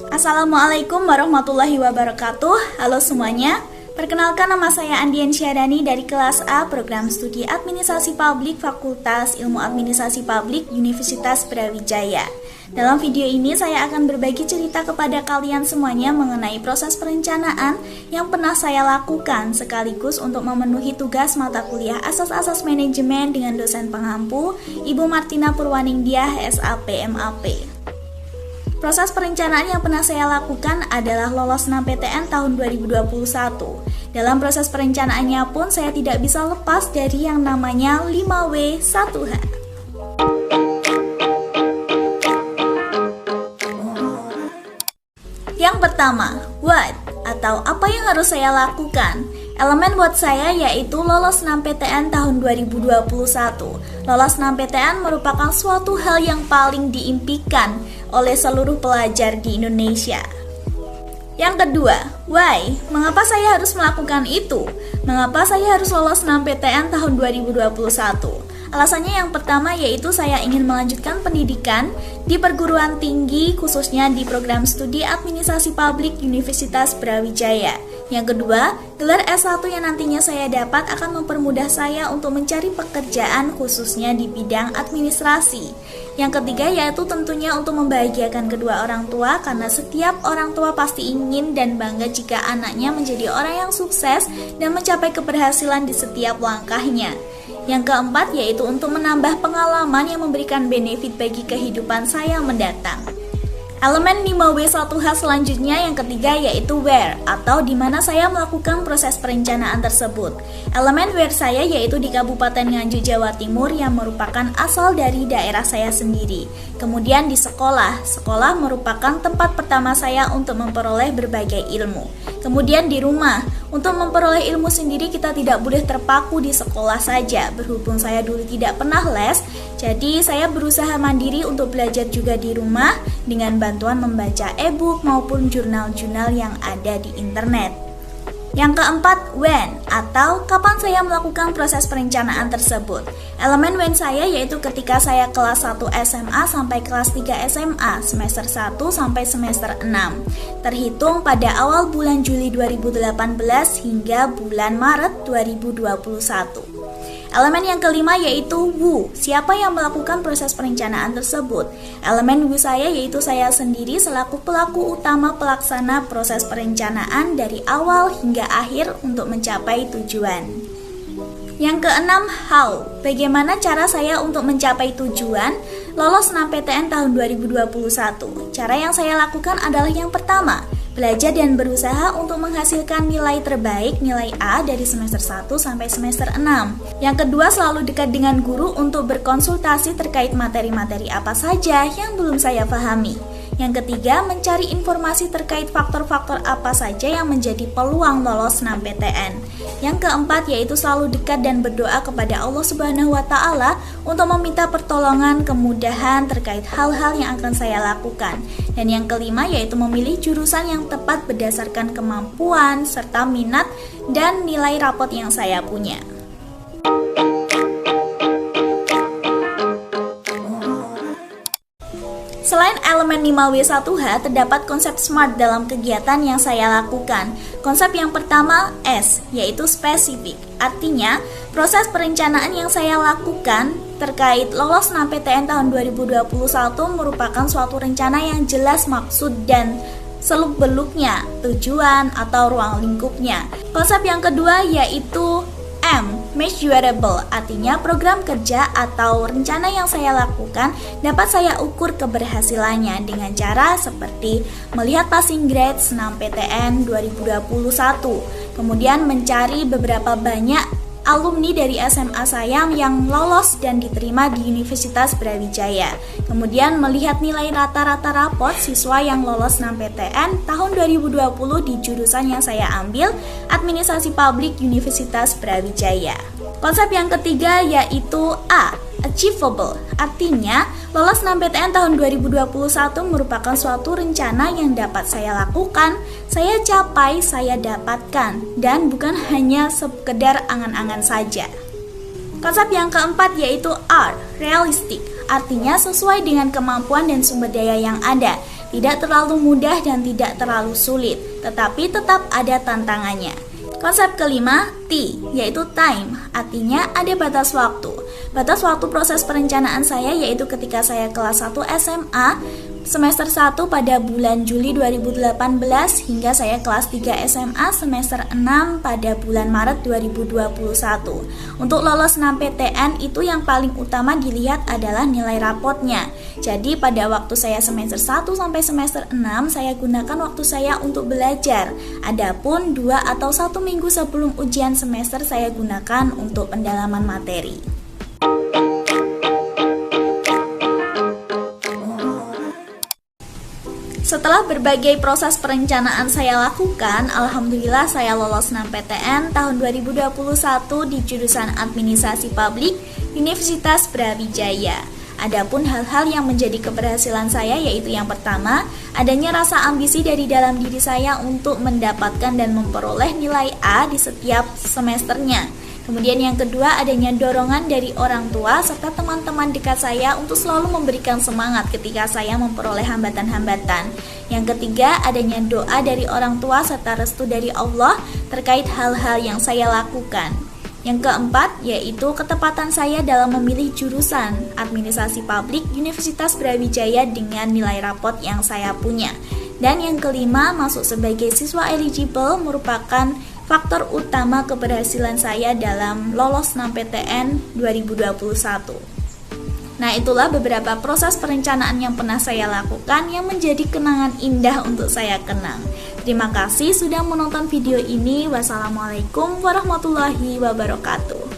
Assalamualaikum warahmatullahi wabarakatuh. Halo semuanya. Perkenalkan, nama saya Andian Syadani dari kelas A Program Studi Administrasi Publik Fakultas Ilmu Administrasi Publik Universitas Brawijaya. Dalam video ini saya akan berbagi cerita kepada kalian semuanya mengenai proses perencanaan yang pernah saya lakukan sekaligus untuk memenuhi tugas mata kuliah Asas-Asas Manajemen dengan dosen pengampu Ibu Martina Purwaningdiah, SAP MAP. Proses perencanaan yang pernah saya lakukan adalah lolos SNMPTN tahun 2021. Dalam proses perencanaannya pun saya tidak bisa lepas dari yang namanya 5W1H. Yang pertama, what atau apa yang harus saya lakukan? Elemen buat saya yaitu lolos SNMPTN tahun 2021. Lolos SNMPTN merupakan suatu hal yang paling diimpikan oleh seluruh pelajar di Indonesia. Yang kedua, why? Mengapa saya harus melakukan itu? Mengapa saya harus lolos SNMPTN tahun 2021? Alasannya yang pertama yaitu saya ingin melanjutkan pendidikan di perguruan tinggi, khususnya di program studi Administrasi Publik Universitas Brawijaya. Yang kedua, gelar S1 yang nantinya saya dapat akan mempermudah saya untuk mencari pekerjaan khususnya di bidang administrasi. Yang ketiga yaitu tentunya untuk membahagiakan kedua orang tua, karena setiap orang tua pasti ingin dan bangga jika anaknya menjadi orang yang sukses dan mencapai keberhasilan di setiap langkahnya. Yang keempat yaitu untuk menambah pengalaman yang memberikan benefit bagi kehidupan saya mendatang. Elemen 5W1H selanjutnya yang ketiga yaitu where atau di mana saya melakukan proses perencanaan tersebut. Elemen where saya yaitu di Kabupaten Nganjuk, Jawa Timur yang merupakan asal dari daerah saya sendiri. Kemudian di sekolah merupakan tempat pertama saya untuk memperoleh berbagai ilmu. Kemudian di rumah, untuk memperoleh ilmu sendiri kita tidak boleh terpaku di sekolah saja. Berhubung saya dulu tidak pernah les, jadi saya berusaha mandiri untuk belajar juga di rumah dengan bantuan membaca e-book maupun jurnal-jurnal yang ada di internet. Yang keempat, when atau kapan saya melakukan proses perencanaan tersebut. Elemen when saya yaitu ketika saya kelas 1 SMA sampai kelas 3 SMA, semester 1 sampai semester 6. Terhitung pada awal bulan Juli 2018 hingga bulan Maret 2021. Elemen yang kelima yaitu who, siapa yang melakukan proses perencanaan tersebut. Elemen who saya yaitu saya sendiri selaku pelaku utama pelaksana proses perencanaan dari awal hingga akhir untuk mencapai tujuan. Yang keenam, how, bagaimana cara saya untuk mencapai tujuan lolos SNMPTN tahun 2021. Cara yang saya lakukan adalah yang pertama, belajar dan berusaha untuk menghasilkan nilai terbaik, nilai A dari semester 1 sampai semester 6. Yang kedua, selalu dekat dengan guru untuk berkonsultasi terkait materi-materi apa saja yang belum saya pahami. Yang ketiga, mencari informasi terkait faktor-faktor apa saja yang menjadi peluang lolos SNMPTN. Yang keempat, yaitu selalu dekat dan berdoa kepada Allah Subhanahu wa Ta'ala untuk meminta pertolongan, kemudahan terkait hal-hal yang akan saya lakukan. Dan yang kelima, yaitu memilih jurusan yang tepat berdasarkan kemampuan serta minat dan nilai rapot yang saya punya. Selain elemen 5W1H, terdapat konsep SMART dalam kegiatan yang saya lakukan. Konsep yang pertama S, yaitu spesifik. Artinya, proses perencanaan yang saya lakukan terkait lolos SNMPTN tahun 2021 merupakan suatu rencana yang jelas maksud dan seluk-beluknya, tujuan atau ruang lingkupnya. Konsep yang kedua yaitu M, measurable, artinya program kerja atau rencana yang saya lakukan dapat saya ukur keberhasilannya dengan cara seperti melihat passing grade SNMPTN 2021, kemudian mencari beberapa banyak alumni dari SMA saya yang lolos dan diterima di Universitas Brawijaya. Kemudian melihat nilai rata-rata raport siswa yang lolos SNMPTN tahun 2020 di jurusan yang saya ambil, Administrasi Publik Universitas Brawijaya. Konsep yang ketiga yaitu A, achievable. Artinya, lolos SNMPTN tahun 2021 merupakan suatu rencana yang dapat saya lakukan, saya capai, saya dapatkan, dan bukan hanya sekedar angan-angan saja. Konsep yang keempat yaitu R, realistic. artinya sesuai dengan kemampuan dan sumber daya yang ada. Tidak terlalu mudah dan tidak terlalu sulit, tetapi tetap ada tantangannya. Konsep kelima, T, yaitu time, artinya ada batas waktu. Batas waktu proses perencanaan saya yaitu ketika saya kelas 1 SMA, semester 1 pada bulan Juli 2018 hingga saya kelas 3 SMA semester 6 pada bulan Maret 2021. Untuk lolos 6 PTN itu yang paling utama dilihat adalah nilai rapotnya. Jadi pada waktu saya semester 1 sampai semester 6 saya gunakan waktu saya untuk belajar. Adapun 2 atau 1 minggu sebelum ujian semester saya gunakan untuk pendalaman materi. Setelah berbagai proses perencanaan saya lakukan, alhamdulillah saya lolos 6 PTN tahun 2021 di jurusan Administrasi Publik Universitas Brawijaya. Adapun hal-hal yang menjadi keberhasilan saya yaitu yang pertama, adanya rasa ambisi dari dalam diri saya untuk mendapatkan dan memperoleh nilai A di setiap semesternya. Kemudian yang kedua, adanya dorongan dari orang tua serta teman-teman dekat saya untuk selalu memberikan semangat ketika saya memperoleh hambatan-hambatan. Yang ketiga, adanya doa dari orang tua serta restu dari Allah terkait hal-hal yang saya lakukan. Yang keempat, yaitu ketepatan saya dalam memilih jurusan Administrasi Publik Universitas Brawijaya dengan nilai rapot yang saya punya. Dan yang kelima, masuk sebagai siswa eligible merupakan faktor utama keberhasilan saya dalam lolos 6 PTN 2021. Nah, itulah beberapa proses perencanaan yang pernah saya lakukan yang menjadi kenangan indah untuk saya kenang. Terima kasih sudah menonton video ini. Wassalamualaikum warahmatullahi wabarakatuh.